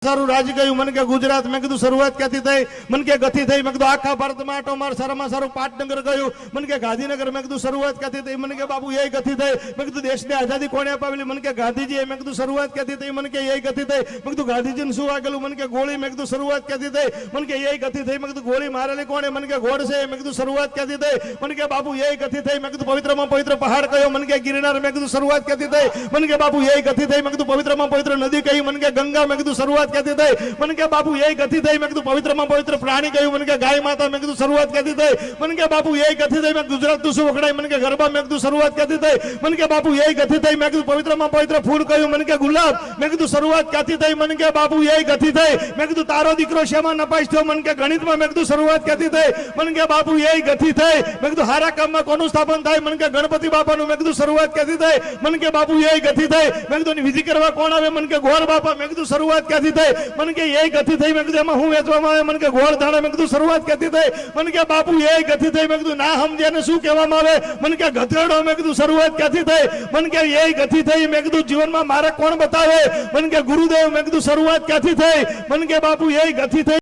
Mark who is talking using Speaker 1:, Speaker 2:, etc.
Speaker 1: सारू राज गयु मन के गुजरात में कीधु शुरुआत क्यांथी थई मन के गति थई मैं कीधु आखा भारत में आटो मार सारामां सारू पाटनगर गयु मन के गांधीनगर में कीधु शुरुआत क्यांथी थई मन के बाबू यही गति थई मैं कीधु देश ने आजादी कोणे अपावेली मन के गांधीजी मैं कीधु शुरुआत क्यांथी थई मन के यही गति थई मैं कीधु गांधीजी ने शुं वागेलुं मन के गोली मैं कीधु शुरुआत क्यांथी थई मन के यही गति थई मैं कीधु गोली मारेली कोणे मन के गोडसे मैं कीधु शुरुआत क्यांथी थई मन के बाबू यही गति थई मैं कीधु पवित्रमां पवित्र पहाड़ कयो मन के गिरनार मैं कीधु शुरुआत क्यांथी थई मन के बाबू यही गति थई मैं कीधु पवित्रमां पवित्र नदी कही मन के गंगा मैं कीधु शुरुआत क्यांथी थई मन के बाबू यही गति थई मैं कीधु पवित्रमां पवित्र प्राणी कह्युं मन के गाय माता मैं कीधु शुरुआत क्यांथी थई मन के बापू यही गति थई मैं गुजरात तू वखणाय मन के गरबा मैं कीधु शुरुआत क्यांथी थई मन के बापू यही गति थई मैं कीधु पवित्रमां पवित्र फूल कह्युं मन के गुलाब मैं कीधु शुरुआत क्यांथी थई मन के बापू यही गति थई मैं कीधु तारो दीकरो शेमा नपास थयो मन के गणित में मैं कीधु शुरुआत क्यांथी थई मन के बापू यही गति थई मैं कीधु हारा काम में कोनु स्थापन थाय मन के गणपति बापानुं मैं कीधु शुरुआत क्यांथी थई मन के बापू यही गति थई मैं कीधु विधि करवा कोण आवे मन के गोर बापा मैं कीधु शुरुआत क्यांथी थई मन के यही गति थई मैं कीधु एमां हुं वेचवामां आवे मन के गोળ धाणे मैं कीधु शुरुआत क्यांथी थई मन के बापू यही गति थई मैं कीधु ना समजे ने शुं कहेवामां आवे मन के गधेड़ो मैं कीधु शुरुआत क्यांथी थई मन के यही गति थई मैं कीधु जीवन में मारे कोण बतावे मन के गुरुदेव मैं कीधु शुरुआत क्यांथी थई मन के बापू यही गति थई।